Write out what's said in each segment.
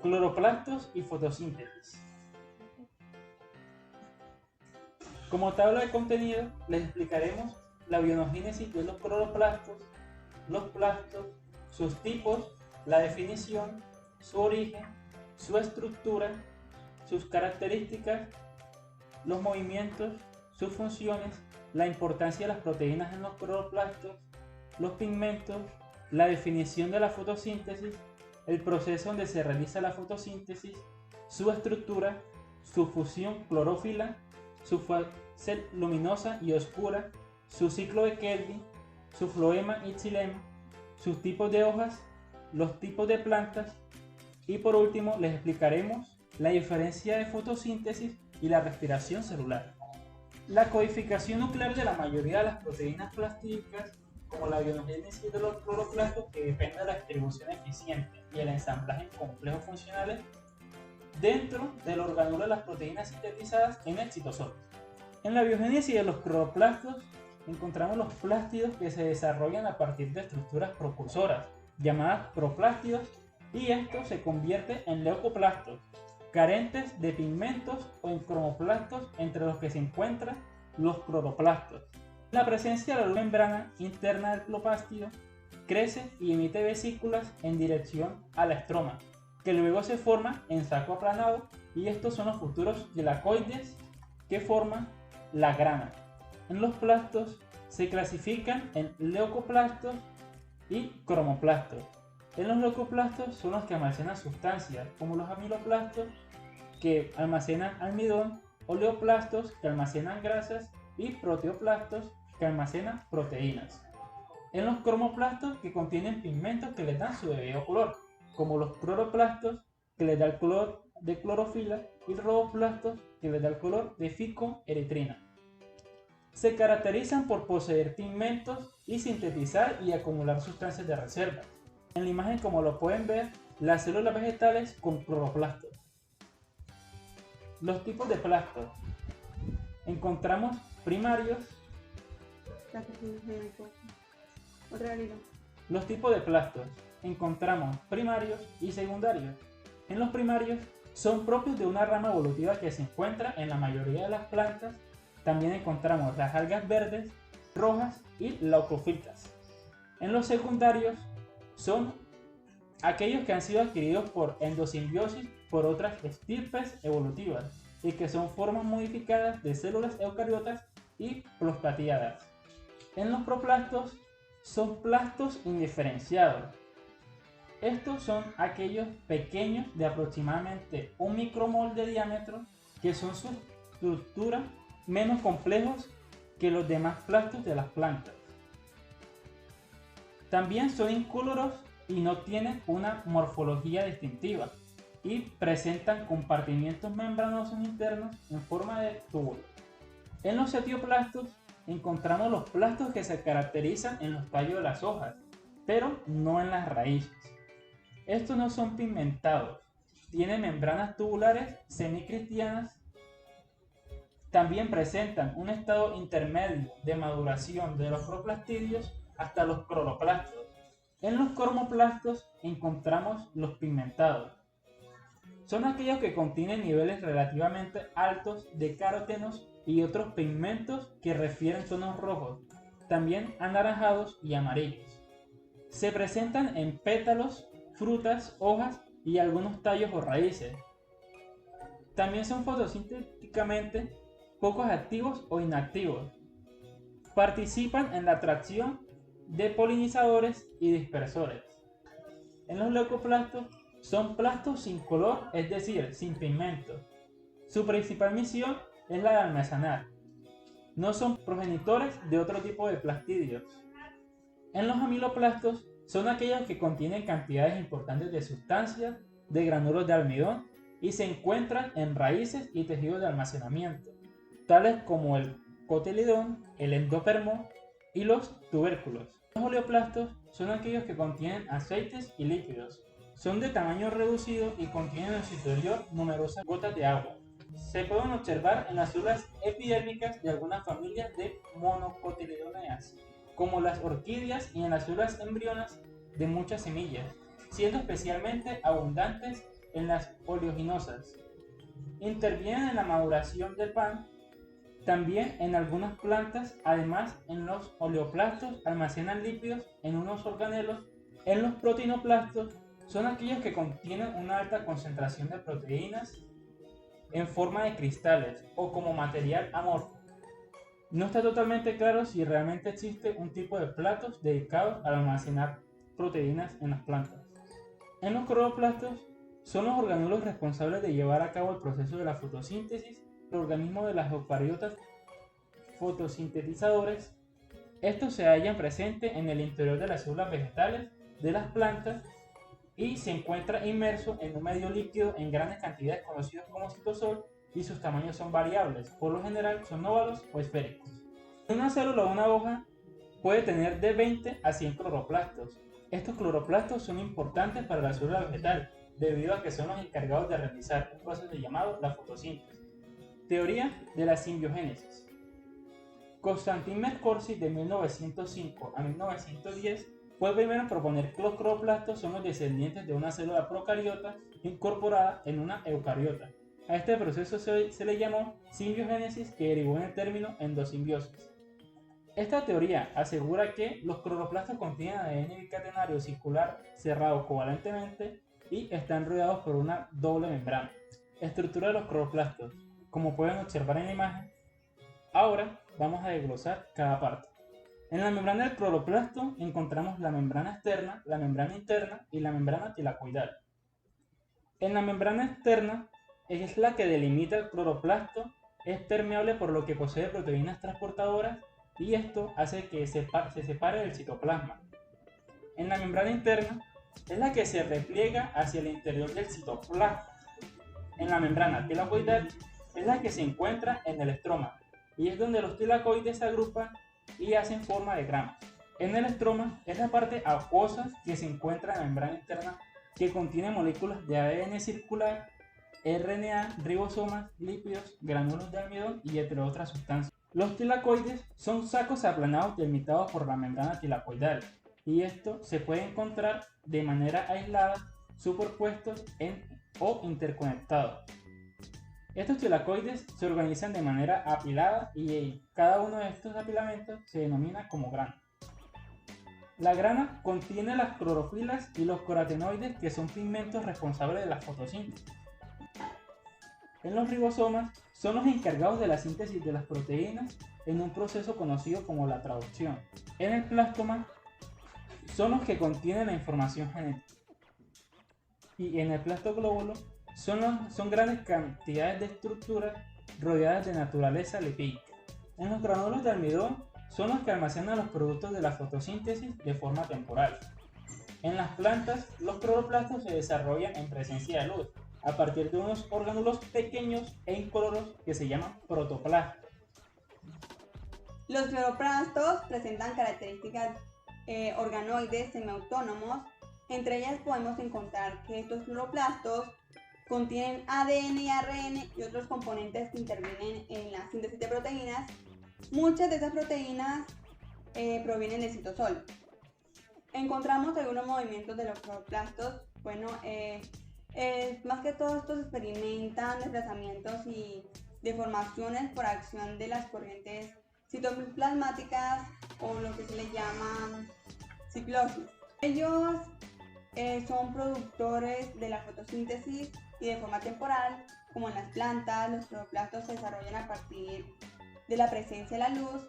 Cloroplastos y fotosíntesis. Como tabla de contenido, les explicaremos la biogénesis de los cloroplastos, los plastos, sus tipos, la definición, su origen, su estructura, sus características, los movimientos, sus funciones, la importancia de las proteínas en los cloroplastos, los pigmentos, la definición de la fotosíntesis, el proceso donde se realiza la fotosíntesis, su estructura, su fusión clorófila, su fase luminosa y oscura, su ciclo de Kelvin, su floema y xilema, sus tipos de hojas, los tipos de plantas y por último les explicaremos la diferencia de fotosíntesis y la respiración celular. La codificación nuclear de la mayoría de las proteínas plastídicas, como la biogénesis de los cloroplastos, que depende de la distribución eficiente y el ensamblaje en complejos funcionales dentro del orgánulo de las proteínas sintetizadas en el citosol. En la biogénesis de los cloroplastos encontramos los plástidos que se desarrollan a partir de estructuras precursoras, llamadas proplástidos, y esto se convierte en leucoplastos, carentes de pigmentos o en cromoplastos, entre los que se encuentran los cloroplastos. La presencia de la membrana interna del cloroplástido crece y emite vesículas en dirección a la estroma, que luego se forma en saco aplanado, y estos son los futuros gilacoides que forman la grana. En los plastos se clasifican en leucoplastos y cromoplastos. En los leucoplastos son los que almacenan sustancias, como los amiloplastos, que almacenan almidón, oleoplastos, que almacenan grasas, y proteoplastos, que almacenan proteínas. En los cromoplastos, que contienen pigmentos que les dan su debido color, como los cloroplastos, que les da el color de clorofila, y roboplastos, que les da el color de ficoeritrina. Se caracterizan por poseer pigmentos y sintetizar y acumular sustancias de reserva. En la imagen, como lo pueden ver, las células vegetales con cloroplastos. Los tipos de plastos. Encontramos primarios. Los tipos de plastos. Encontramos primarios y secundarios. En los primarios son propios de una rama evolutiva que se encuentra en la mayoría de las plantas. También encontramos las algas verdes, rojas y leucofiltas. En los secundarios son aquellos que han sido adquiridos por endosimbiosis por otras estirpes evolutivas y que son formas modificadas de células eucariotas y prosplatidadas. En los proplastos son plastos indiferenciados. Estos son aquellos pequeños de aproximadamente 1 micromol de diámetro, que son su estructura menos complejos que los demás plastos de las plantas. También son incoloros y no tienen una morfología distintiva y presentan compartimientos membranosos internos en forma de túbulo. En los setioplastos encontramos los plastos que se caracterizan en los tallos de las hojas, pero no en las raíces. Estos no son pigmentados, tienen membranas tubulares semicristianas. También presentan un estado intermedio de maduración de los proplastidios hasta los cloroplastos. En los cromoplastos encontramos los pigmentados. Son aquellos que contienen niveles relativamente altos de carotenos y otros pigmentos que refieren tonos rojos, también anaranjados y amarillos. Se presentan en pétalos, frutas, hojas y algunos tallos o raíces. También son fotosintéticamente pocos activos o inactivos. Participan en la atracción de polinizadores y dispersores. En los leucoplastos son plastos sin color, es decir, sin pigmento. Su principal misión es la de almacenar. No son progenitores de otro tipo de plastidios. En los amiloplastos son aquellos que contienen cantidades importantes de sustancias, de granulos de almidón, y se encuentran en raíces y tejidos de almacenamiento, tales como el cotiledón, el endopermo y los tubérculos. Los oleoplastos son aquellos que contienen aceites y líquidos. Son de tamaño reducido y contienen en su interior numerosas gotas de agua. Se pueden observar en las células epidérmicas de algunas familias de monocotiledóneas, como las orquídeas, y en las células embrionas de muchas semillas, siendo especialmente abundantes en las oleaginosas. Intervienen en la maduración del pan, también en algunas plantas. Además, en los oleoplastos almacenan lípidos en unos organelos. En los proteinoplastos son aquellos que contienen una alta concentración de proteínas en forma de cristales o como material amorfo. No está totalmente claro si realmente existe un tipo de platos dedicados a almacenar proteínas en las plantas. En los cloroplastos son los organelos responsables de llevar a cabo el proceso de la fotosíntesis. El organismo de las eucariotas fotosintetizadores. Estos se hallan presentes en el interior de las células vegetales de las plantas y se encuentra inmerso en un medio líquido en grandes cantidades conocidos como citosol, y sus tamaños son variables. Por lo general son óvalos o esféricos. Una célula o una hoja puede tener de 20 a 100 cloroplastos. Estos cloroplastos son importantes para la célula vegetal debido a que son los encargados de realizar un proceso llamado la fotosíntesis. Teoría de la simbiogénesis. Konstantin Merkorsi, de 1905 a 1910, fue el primero en proponer que los cloroplastos son los descendientes de una célula procariota incorporada en una eucariota. A este proceso se le llamó simbiogénesis, que derivó en el término endosimbiosis. Esta teoría asegura que los cloroplastos contienen ADN bicatenario circular cerrado covalentemente y están rodeados por una doble membrana. Estructura de los cloroplastos. Como pueden observar en la imagen, ahora vamos a desglosar cada parte. En la membrana del cloroplasto encontramos la membrana externa, la membrana interna y la membrana tilacoidal. En la membrana externa es la que delimita el cloroplasto, es permeable por lo que posee proteínas transportadoras y esto hace que se separe del citoplasma. En la membrana interna es la que se repliega hacia el interior del citoplasma. En la membrana tilacoidal es la que se encuentra en el estroma y es donde los tilacoides se agrupan y hacen forma de grano. En el estroma es la parte acuosa que se encuentra en la membrana interna, que contiene moléculas de ADN circular, RNA, ribosomas, lípidos, granulos de almidón y entre otras sustancias. Los tilacoides son sacos aplanados delimitados por la membrana tilacoidal y esto se puede encontrar de manera aislada, superpuestos o interconectados. Estos tilacoides se organizan de manera apilada y cada uno de estos apilamientos se denomina como grano. La grana contiene las clorofilas y los carotenoides, que son pigmentos responsables de la fotosíntesis. En los ribosomas son los encargados de la síntesis de las proteínas en un proceso conocido como la traducción. En el plastoma son los que contienen la información genética. Y en el plastoglóbulo son grandes cantidades de estructuras rodeadas de naturaleza lipídica. En los granulos de almidón son los que almacenan los productos de la fotosíntesis de forma temporal. En las plantas, los cloroplastos se desarrollan en presencia de luz, a partir de unos orgánulos pequeños e incoloros que se llaman protoplastos. Los cloroplastos presentan características organoides semiautónomos. Entre ellas podemos encontrar que estos cloroplastos contienen ADN y ARN y otros componentes que intervienen en la síntesis de proteínas. Muchas de esas proteínas provienen del citosol. Encontramos algunos movimientos de los cloroplastos. Más que todo estos experimentan desplazamientos y deformaciones por acción de las corrientes citoplasmáticas o lo que se les llama ciclosis. Ellos son productores de la fotosíntesis y de forma temporal. Como en las plantas, los cloroplastos se desarrollan a partir de la presencia de la luz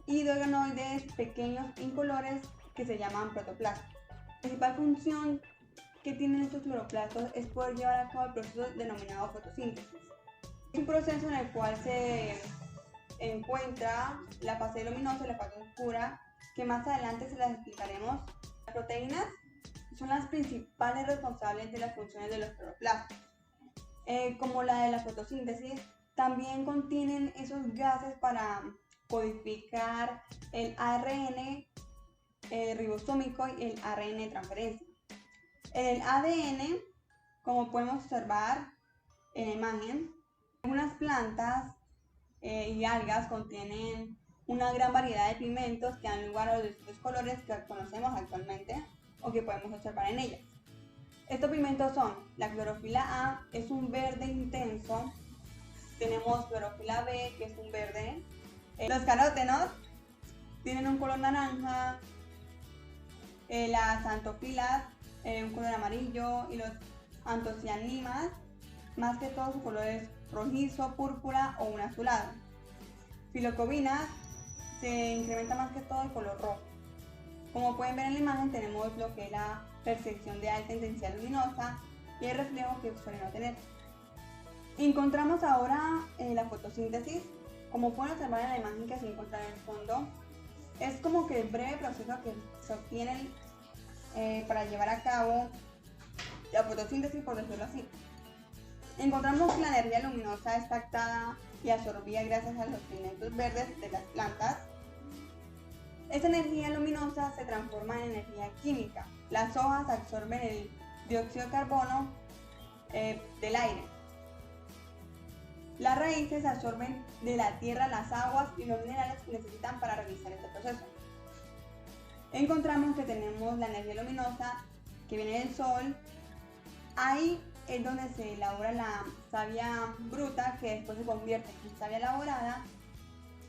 y de organoides pequeños incolores que se llaman protoplastos. La principal función que tienen estos cloroplastos es poder llevar a cabo el proceso denominado fotosíntesis. Es un proceso en el cual se encuentra la fase luminosa y la fase oscura, que más adelante se las explicaremos. Las proteínas son las principales responsables de las funciones de los cloroplastos. Como la de la fotosíntesis, también contienen esos gases para codificar el ARN ribosómico y el ARN transferencia. El ADN, como podemos observar en la imagen, algunas plantas y algas contienen una gran variedad de pigmentos que dan lugar a los distintos colores que conocemos actualmente o que podemos observar en ellas. Estos pigmentos son la clorofila A, es un verde intenso. Tenemos clorofila B, que es un verde. Los carótenos tienen un color naranja. Las antofilas, un color amarillo. Y los antocianinas, más que todo su color es rojizo, púrpura o un azulado. Filocobinas se incrementa más que todo el color rojo. Como pueden ver en la imagen, tenemos lo que es la percepción de alta intensidad luminosa y el reflejo que suele no tener. Encontramos ahora la fotosíntesis. Como pueden observar en la imagen que se encuentra en el fondo, es como que el breve proceso que se obtiene para llevar a cabo la fotosíntesis, por decirlo así. Encontramos que la energía luminosa es captada y absorbida gracias a los pigmentos verdes de las plantas. Esta energía luminosa se transforma en energía química. Las hojas absorben el dióxido de carbono del aire. Las raíces absorben de la tierra las aguas y los minerales que necesitan para realizar este proceso. Encontramos que tenemos la energía luminosa que viene del sol. Ahí es donde se elabora la savia bruta, que después se convierte en savia elaborada.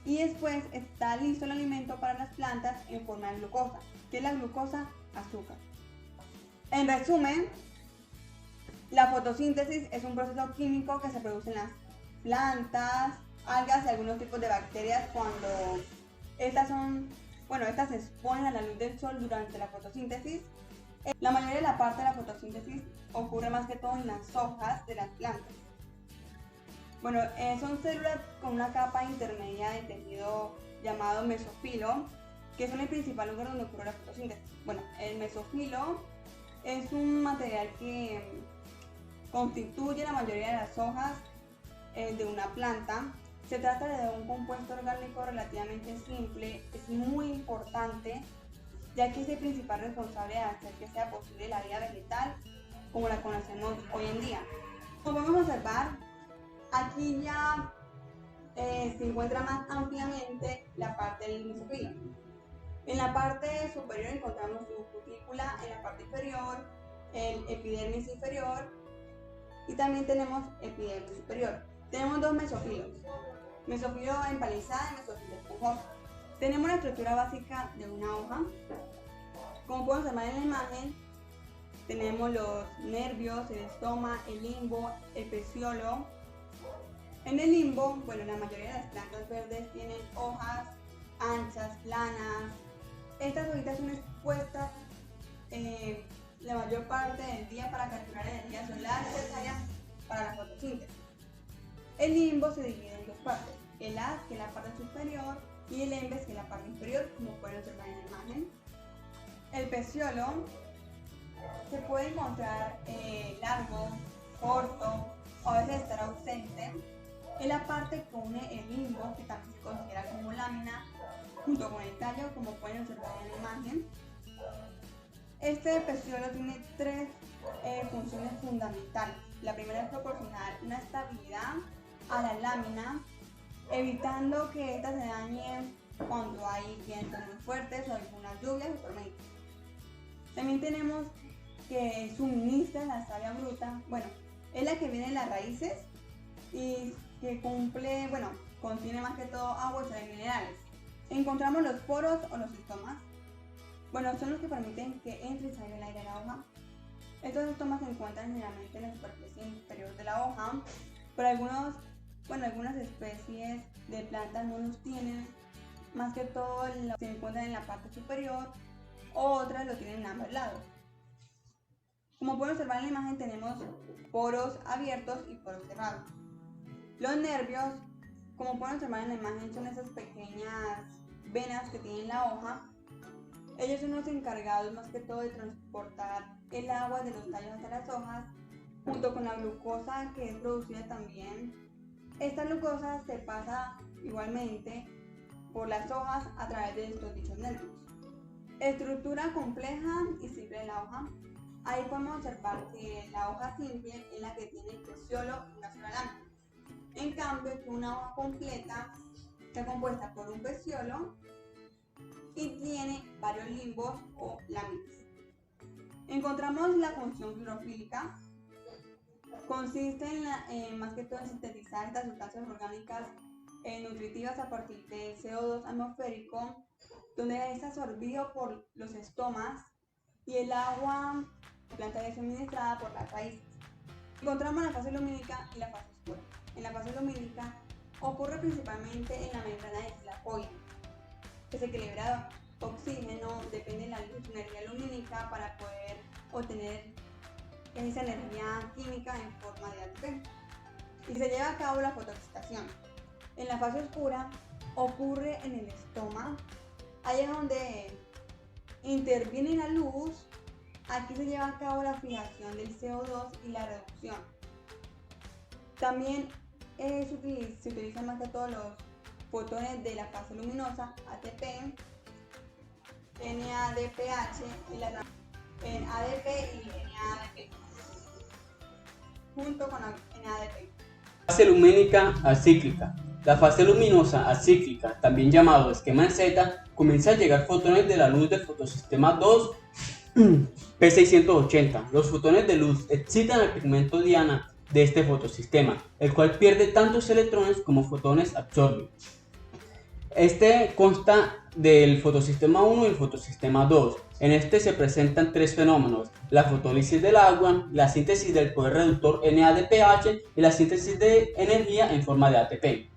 Y después está listo el alimento para las plantas en forma de glucosa. ¿Qué es la glucosa? Azúcar. En resumen, la fotosíntesis es un proceso químico que se produce en las plantas, algas y algunos tipos de bacterias cuando estas se exponen a la luz del sol durante la fotosíntesis. La mayoría de la parte de la fotosíntesis ocurre más que todo en las hojas de las plantas. Son células con una capa intermedia de tejido llamado mesófilo, que son el principal lugar donde ocurre la fotosíntesis. El mesófilo es un material que constituye la mayoría de las hojas de una planta. Se trata de un compuesto orgánico relativamente simple, es muy importante, ya que es el principal responsable de hacer que sea posible la vida vegetal como la conocemos hoy en día. Como podemos observar, aquí ya se encuentra más ampliamente la parte del mesófilo. En la parte superior encontramos su cutícula, en la parte inferior, el epidermis inferior y también tenemos epidermis superior. Tenemos dos mesófilos, mesófilo empalizada y mesófilo esponjoso. Tenemos la estructura básica de una hoja. Como pueden observar en la imagen, tenemos los nervios, el estoma, el limbo, el peciolo. En el limbo, la mayoría de las plantas verdes tienen hojas anchas, planas. Estas hojitas son expuestas la mayor parte del día para capturar energía solar necesaria para la fotosíntesis. El limbo se divide en dos partes, el haz, que es la parte superior, y el embes, que es la parte inferior, como pueden observar en la imagen. El peciolo se puede encontrar largo, corto, o a veces estar ausente. Es la parte que une el limbo, que también se considera como lámina, junto con el tallo, como pueden observar en la imagen. Este peciolo tiene tres funciones fundamentales. La primera es proporcionar una estabilidad a la lámina, evitando que ésta se dañe cuando hay vientos muy fuertes o algunas lluvias o tormentas. También tenemos que suministra la savia bruta, es la que viene en las raíces y que contiene más que todo agua y sales minerales. Encontramos los poros o los estomas. Son los que permiten que entre y salga el aire a la hoja. Estos estomas se encuentran generalmente en la superficie inferior de la hoja, pero algunas especies de plantas no los tienen, más que todo se encuentran en la parte superior, o otras lo tienen en ambos lados. Como pueden observar en la imagen, tenemos poros abiertos y poros cerrados. Los nervios, como pueden observar en la imagen, son esas pequeñas venas que tiene la hoja. Ellos son los encargados más que todo de transportar el agua de los tallos hasta las hojas, junto con la glucosa que es producida también. Esta glucosa se pasa igualmente por las hojas a través de estos dichos nervios. Estructura compleja y simple de la hoja. Ahí podemos observar que la hoja simple es la que tiene el peciolo y una sola lámina. En cambio, que una hoja completa está compuesta por un peciolo y tiene varios limbos o láminas. Encontramos la función clorofílica. Consiste en más que todo en sintetizar estas sustancias orgánicas nutritivas a partir del CO2 atmosférico, donde es absorbido por los estomas y el agua la planta es suministrada por las raíces. Encontramos la fase lumínica y la fase oscura. En la fase lumínica ocurre principalmente en la membrana del tilacoide, que se equilibra oxígeno, depende de la energía lumínica para poder obtener esa energía química en forma de ATP. Y se lleva a cabo la fotoxidación. En la fase oscura ocurre en el estoma, ahí es donde interviene la luz. Aquí se lleva a cabo la fijación del CO2 y la reducción. También se utilizan más que todos los fotones de la fase luminosa, ATP, NADPH y en ADP y NADP, junto con NADP. Fase lumínica acíclica. La fase luminosa acíclica, también llamado esquema en Z, comienza a llegar fotones de la luz del fotosistema 2 P680. Los fotones de luz excitan al pigmento diana de este fotosistema, el cual pierde tantos electrones como fotones absorbe. Este consta del fotosistema 1 y el fotosistema 2. En este se presentan tres fenómenos: la fotólisis del agua, la síntesis del poder reductor NADPH y la síntesis de energía en forma de ATP.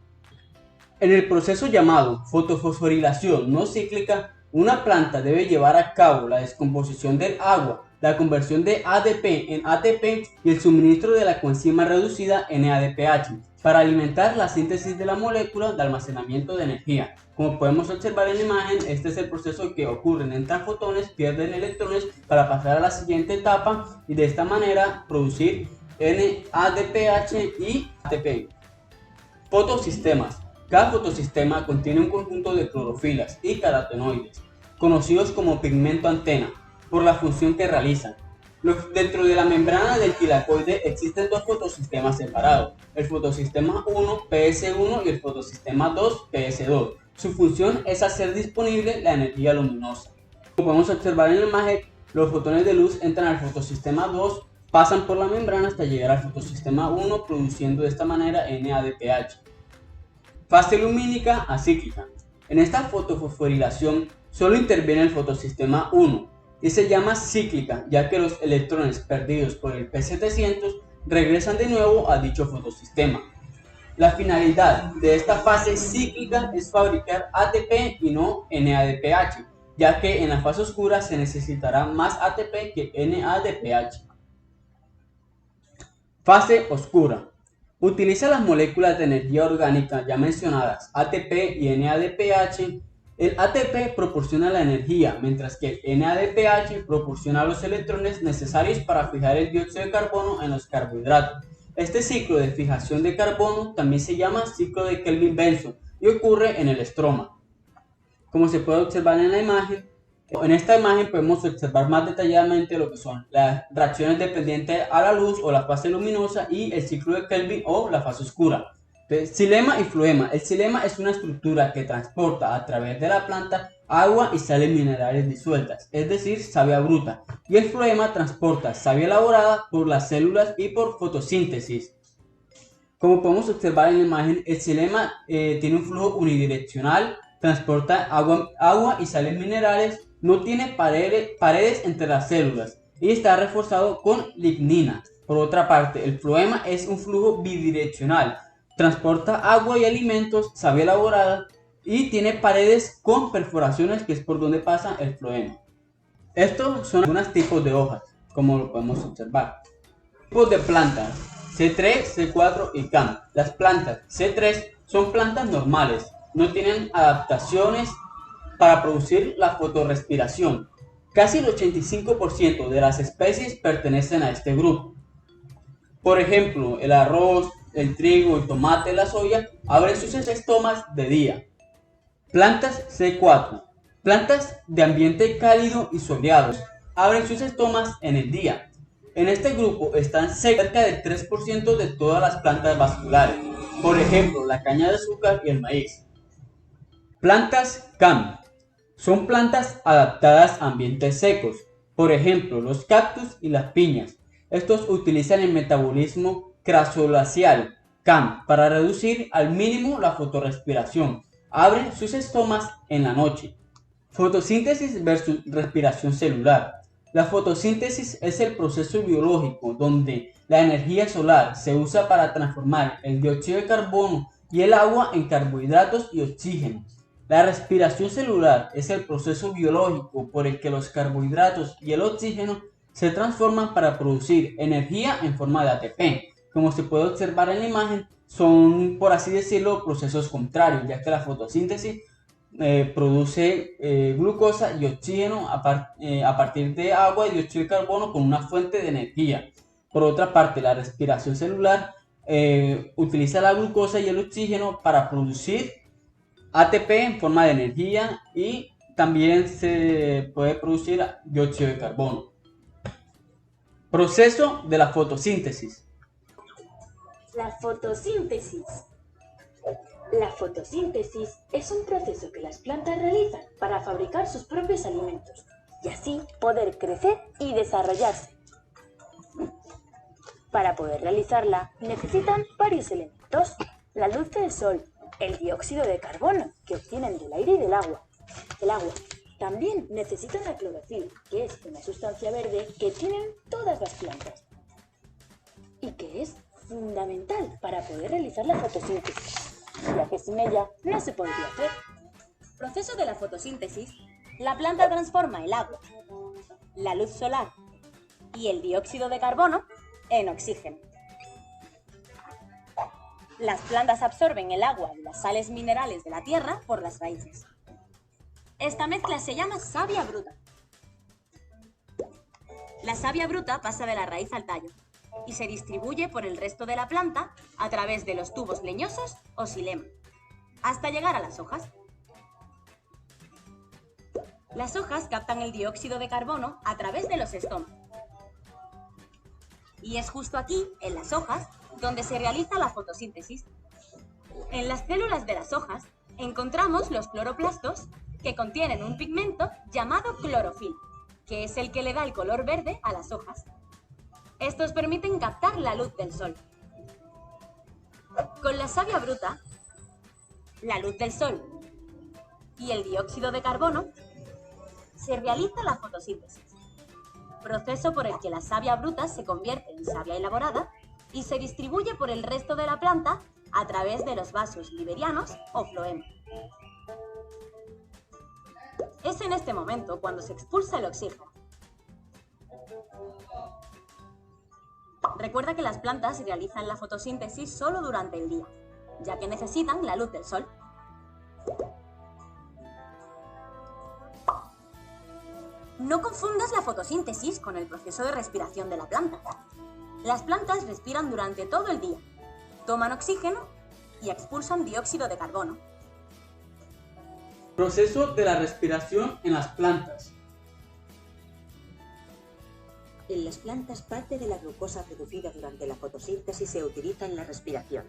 En el proceso llamado fotofosforilación no cíclica, una planta debe llevar a cabo la descomposición del agua, la conversión de ADP en ATP y el suministro de la coenzima reducida NADPH para alimentar la síntesis de la molécula de almacenamiento de energía. Como podemos observar en la imagen, este es el proceso que ocurre: entran fotones, pierden electrones para pasar a la siguiente etapa y de esta manera producir NADPH y ATP. Fotosistemas. Cada fotosistema contiene un conjunto de clorofilas y carotenoides, conocidos como pigmento antena, por la función que realizan. Dentro de la membrana del tilacoide existen dos fotosistemas separados: el fotosistema 1 PS1 y el fotosistema 2 PS2. Su función es hacer disponible la energía luminosa. Como podemos observar en la imagen, los fotones de luz entran al fotosistema 2, pasan por la membrana hasta llegar al fotosistema 1, produciendo de esta manera NADPH. Fase lumínica acíclica. En esta fotofosforilación solo interviene el fotosistema 1 y se llama cíclica, ya que los electrones perdidos por el P700 regresan de nuevo a dicho fotosistema. La finalidad de esta fase cíclica es fabricar ATP y no NADPH, ya que en la fase oscura se necesitará más ATP que NADPH. Fase oscura. Utiliza las moléculas de energía orgánica ya mencionadas, ATP y NADPH. El ATP proporciona la energía, mientras que el NADPH proporciona los electrones necesarios para fijar el dióxido de carbono en los carbohidratos. Este ciclo de fijación de carbono también se llama ciclo de Kelvin-Benson y ocurre en el estroma. Como se puede observar en la imagen, en esta imagen podemos observar más detalladamente lo que son las reacciones dependientes a la luz o la fase luminosa y el ciclo de Kelvin o la fase oscura. Xilema y floema. El xilema es una estructura que transporta a través de la planta agua y sales minerales disueltas, es decir, savia bruta, y el floema transporta savia elaborada por las células y por fotosíntesis. Como podemos observar en la imagen, el xilema tiene un flujo unidireccional, transporta agua y sales minerales, no tiene paredes entre las células y está reforzado con lignina. Por otra parte, el floema es un flujo bidireccional, transporta agua y alimentos, savia elaborada y tiene paredes con perforaciones, que es por donde pasa el floema. Estos son algunos tipos de hojas, como lo podemos observar. Tipos de plantas: C3, C4 y CAM. Las plantas C3 son plantas normales, no tienen adaptaciones para producir la fotorrespiración. Casi el 85% de las especies pertenecen a este grupo. Por ejemplo, el arroz, el trigo, el tomate, la soya abren sus estomas de día. Plantas C4. Plantas de ambiente cálido y soleado abren sus estomas en el día. En este grupo están cerca del 3% de todas las plantas vasculares, por ejemplo, la caña de azúcar y el maíz. Plantas CAM. Son plantas adaptadas a ambientes secos. Por ejemplo, los cactus y las piñas. Estos utilizan el metabolismo crasolasial, CAM, para reducir al mínimo la fotorrespiración. Abren sus estomas en la noche. Fotosíntesis versus respiración celular. La fotosíntesis es el proceso biológico donde la energía solar se usa para transformar el dióxido de carbono y el agua en carbohidratos y oxígeno. La respiración celular es el proceso biológico por el que los carbohidratos y el oxígeno se transforman para producir energía en forma de ATP. Como se puede observar en la imagen, son, por así decirlo, procesos contrarios, ya que la fotosíntesis produce glucosa y oxígeno a partir de agua y dióxido de carbono con una fuente de energía. Por otra parte, la respiración celular utiliza la glucosa y el oxígeno para producir ATP en forma de energía y también se puede producir dióxido de carbono. Proceso de la fotosíntesis. La fotosíntesis. La fotosíntesis es un proceso que las plantas realizan para fabricar sus propios alimentos y así poder crecer y desarrollarse. Para poder realizarla necesitan varios elementos: la luz del sol, el dióxido de carbono que obtienen del aire y del agua. También necesitan la clorofila, que es una sustancia verde que tienen todas las plantas y que es fundamental para poder realizar la fotosíntesis, ya que sin ella no se podría hacer. Proceso de la fotosíntesis. La planta transforma el agua, la luz solar y el dióxido de carbono en oxígeno. Las plantas absorben el agua y las sales minerales de la tierra por las raíces. Esta mezcla se llama savia bruta. La savia bruta pasa de la raíz al tallo y se distribuye por el resto de la planta a través de los tubos leñosos o xilema, hasta llegar a las hojas. Las hojas captan el dióxido de carbono a través de los estomas. Y es justo aquí, en las hojas, donde se realiza la fotosíntesis. En las células de las hojas encontramos los cloroplastos, que contienen un pigmento llamado clorofila, que es el que le da el color verde a las hojas. Estos permiten captar la luz del sol. Con la savia bruta, la luz del sol y el dióxido de carbono, se realiza la fotosíntesis, proceso por el que la savia bruta se convierte en savia elaborada y se distribuye por el resto de la planta a través de los vasos liberianos o floema. Es en este momento cuando se expulsa el oxígeno. Recuerda que las plantas realizan la fotosíntesis solo durante el día, ya que necesitan la luz del sol. No confundas la fotosíntesis con el proceso de respiración de la planta. Las plantas respiran durante todo el día, toman oxígeno y expulsan dióxido de carbono. Proceso de la respiración en las plantas. En las plantas, parte de la glucosa producida durante la fotosíntesis se utiliza en la respiración.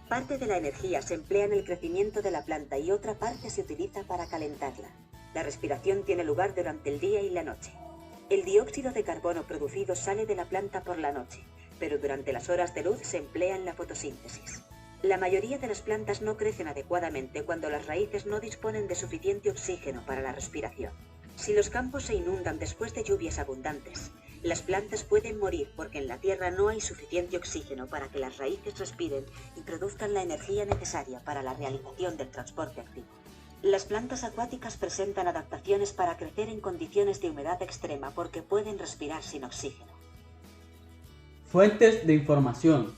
Parte de la energía se emplea en el crecimiento de la planta y otra parte se utiliza para calentarla. La respiración tiene lugar durante el día y la noche. El dióxido de carbono producido sale de la planta por la noche, pero durante las horas de luz se emplea en la fotosíntesis. La mayoría de las plantas no crecen adecuadamente cuando las raíces no disponen de suficiente oxígeno para la respiración. Si los campos se inundan después de lluvias abundantes, las plantas pueden morir porque en la tierra no hay suficiente oxígeno para que las raíces respiren y produzcan la energía necesaria para la realización del transporte activo. Las plantas acuáticas presentan adaptaciones para crecer en condiciones de humedad extrema porque pueden respirar sin oxígeno. Fuentes de información.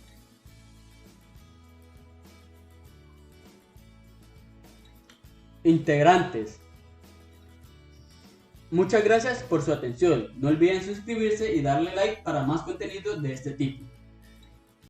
Integrantes. Muchas gracias por su atención. No olviden suscribirse y darle like para más contenido de este tipo.